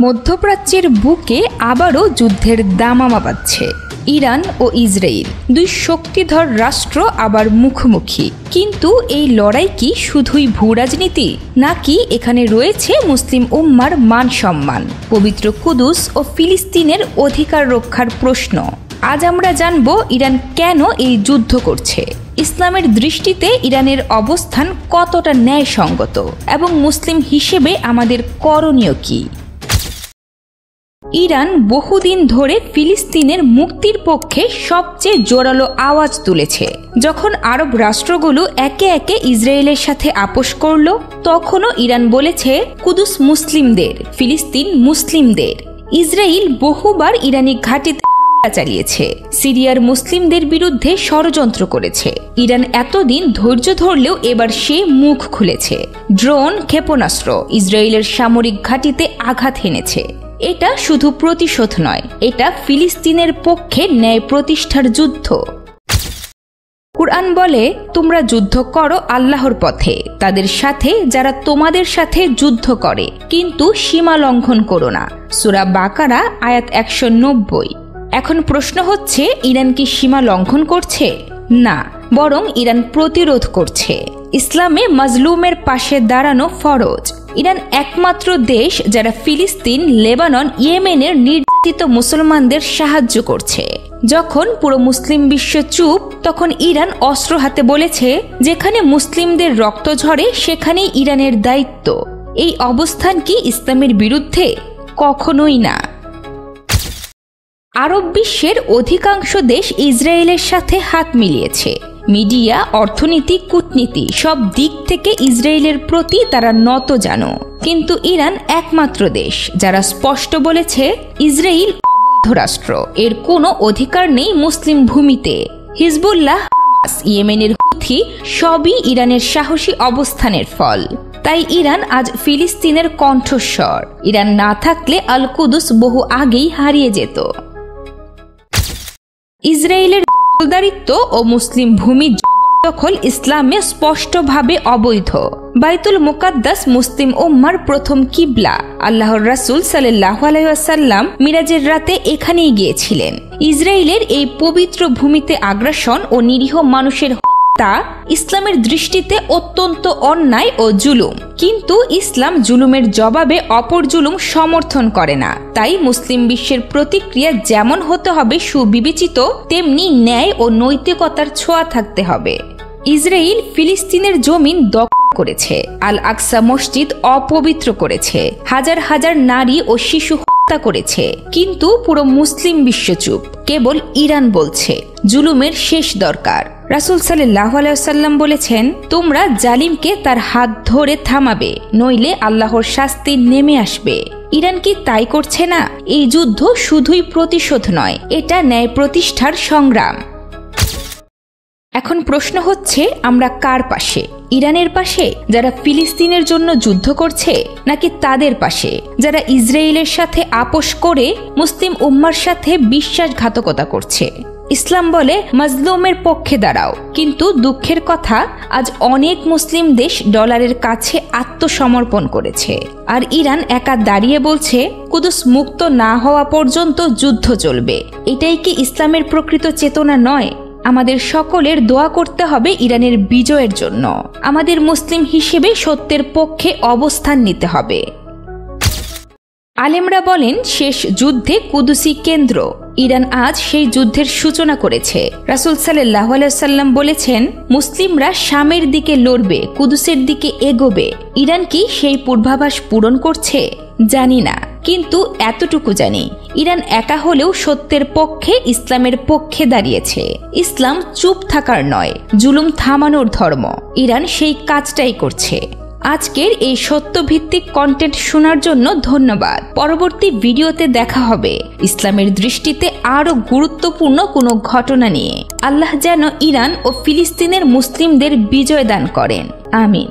মধ্যপ্রাচ্যের বুকে আবারও যুদ্ধের দামামা বাজছে। ইরান ও ইসরায়েল দুই শক্তিধর রাষ্ট্র আবার মুখোমুখি। কিন্তু এই লড়াই কি শুধুই ভূরাজনীতি, নাকি এখানে রয়েছে মুসলিম উম্মার মান সম্মান, পবিত্র কুদুস ও ফিলিস্তিনের অধিকার রক্ষার প্রশ্ন? আজ আমরা জানব ইরান কেন এই যুদ্ধ করছে, ইসলামের দৃষ্টিতে ইরানের অবস্থান কতটা ন্যায়সঙ্গত এবং মুসলিম হিসেবে আমাদের করণীয় কি। ইরান বহুদিন ধরে ফিলিস্তিনের মুক্তির পক্ষে সবচেয়ে জোরালো আওয়াজ তুলেছে। যখন আরব রাষ্ট্রগুলো একে একে ইসরায়েলের সাথে আপোষ করল, তখনও ইরান বলেছে কুদুস মুসলিমদের, ফিলিস্তিন মুসলিমদের। ইসরায়েল বহুবার ইরানি ঘাঁটিতে হামলা চালিয়েছে, সিরিয়ার মুসলিমদের বিরুদ্ধে ষড়যন্ত্র করেছে। ইরান এতদিন ধৈর্য ধরলেও এবার সে মুখ খুলেছে। ড্রোন, ক্ষেপণাস্ত্র ইসরায়েলের সামরিক ঘাঁটিতে আঘাত হেনেছে। এটা শুধু প্রতিশোধ নয়, এটা ফিলিস্তিনের পক্ষে ন্যায় প্রতিষ্ঠার যুদ্ধ। কুরআন বলে, তোমরা যুদ্ধ করো আল্লাহর পথে তাদের সাথে যারা তোমাদের সাথে যুদ্ধ করে, কিন্তু সীমা লঙ্ঘন করো না। সূরা বাকারা আয়াত 190। এখন প্রশ্ন হচ্ছে, ইরান কি সীমা লঙ্ঘন করছে? না, বরং ইরান প্রতিরোধ করছে। ইসলামে মাজলুমের পাশে দাঁড়ানো ফরজ। ইরান একমাত্র দেশ যারা ফিলিস্তিন, লেবানন, ইয়েমেনের নির্যাতিত মুসলমানদের সাহায্য করছে। যখন পুরো মুসলিম বিশ্ব চুপ, তখন ইরান অস্ত্র হাতে বলেছে, যেখানে মুসলিমদের রক্ত ঝরে সেখানেই ইরানের দায়িত্ব। এই অবস্থান কি ইসলামের বিরুদ্ধে? কখনোই না। আরব বিশ্বের অধিকাংশ দেশ ইসরায়েলের সাথে হাত মিলিয়েছে। মিডিয়া, অর্থনীতি, কূটনীতি সব দিক থেকে ইসরায়েলের প্রতি তারা নতজানু। কিন্তু ইরান একমাত্র দেশ যারা স্পষ্ট বলেছে, ইসরায়েল অবৈধ রাষ্ট্র, এর কোনো অধিকার নেই মুসলিম ভূমিতে। হিজবুল্লাহ, হামাস, ইয়েমেনের হুথি সবই ইরানের সাহসী অবস্থানের ফল। তাই ইরান আজ ফিলিস্তিনের কণ্ঠস্বর। ইরান না থাকলে আল কুদুস বহু আগেই হারিয়ে যেত। ইসরায়েলের দখলদারিত্ব ও মুসলিম ভূমি জবরদখল ইসলামে স্পষ্টভাবে অবৈধ। বাইতুল মুকাদ্দাস মুসলিম উম্মার প্রথম কিবলা। আল্লাহর রাসূল সাল্লাল্লাহু আলাইহি ওয়াসাল্লাম মিরাজের রাতে এখানেই গিয়েছিলেন। ইসরায়েলের এই পবিত্র ভূমিতে আগ্রাসন ও নিরীহ মানুষের তা ইসলামের দৃষ্টিতে অত্যন্ত অন্যায় ও জুলুম। কিন্তু ইসলাম জুলুমের জবাবে অপর জুলুম সমর্থন করে না। তাই মুসলিম বিশ্বের প্রতিক্রিয়া যেমন হতে হবে সুবিবেচিত, তেমনি ন্যায় ও নৈতিকতার ছোঁয়া থাকতে হবে। ইসরায়েল ফিলিস্তিনের জমিন দখল করেছে, আল আকসা মসজিদ অপবিত্র করেছে, হাজার হাজার নারী ও শিশু হত্যা করেছে। কিন্তু পুরো মুসলিম বিশ্ব চুপ। কেবল ইরান বলছে, জুলুমের শেষ দরকার। রাসূল সাল্লাল্লাহু আলাইহি ওয়াসাল্লাম বলেছেন, তোমরা জালিমকে তার হাত ধরে থামাবে, নইলে আল্লাহর শাস্তি নেমে আসবে। ইরান কি তাই করছে না? এই যুদ্ধ শুধুই প্রতিশোধ নয়, এটা ন্যায় প্রতিষ্ঠার সংগ্রাম। এখন প্রশ্ন হচ্ছে, আমরা কার পাশে? ইরানের পাশে যারা ফিলিস্তিনের জন্য যুদ্ধ করছে, নাকি তাদের পাশে যারা ইসরায়েলের সাথে আপোষ করে মুসলিম উম্মার সাথে বিশ্বাসঘাতকতা করছে? ইসলাম বলে মাজলুমের পক্ষে দাঁড়াও। কিন্তু দুঃখের কথা, আজ অনেক মুসলিম দেশ ডলারের কাছে আত্মসমর্পণ করেছে। আর ইরান একা দাঁড়িয়ে বলছে, কুদুস মুক্ত না হওয়া পর্যন্ত যুদ্ধ চলবে। এটাই কি ইসলামের প্রকৃত চেতনা নয়? আমাদের সকলের দোয়া করতে হবে ইরানের বিজয়ের জন্য। আমাদের মুসলিম হিসেবে সত্যের পক্ষে অবস্থান নিতে হবে। আলেমরা বলেন, শেষ যুদ্ধে কুদুসি কেন্দ্র। ইরান আজ সেই যুদ্ধের সূচনা করেছে। রাসূল সাল্লাল্লাহু আলাইহি ওয়াসাল্লাম বলেছেন, মুসলিমরা শামের দিকে লড়বে, কুদুসের দিকে এগোবে। ইরান কি সেই পূর্বাভাস পূরণ করছে? জানি না, কিন্তু এতটুকু জানি, ইরান একা হলেও সত্যের পক্ষে, ইসলামের পক্ষে দাঁড়িয়েছে। ইসলাম চুপ থাকার নয়, জুলুম থামানোর ধর্ম। ইরান সেই কাজটাই করছে। আজকের এই সত্যভিত্তিক কন্টেন্ট শোনার জন্য ধন্যবাদ। পরবর্তী ভিডিওতে দেখা হবে ইসলামের দৃষ্টিতে আরো গুরুত্বপূর্ণ কোনো ঘটনা নিয়ে। আল্লাহ যেন ইরান ও ফিলিস্তিনের মুসলিমদের বিজয় দান করেন। আমিন।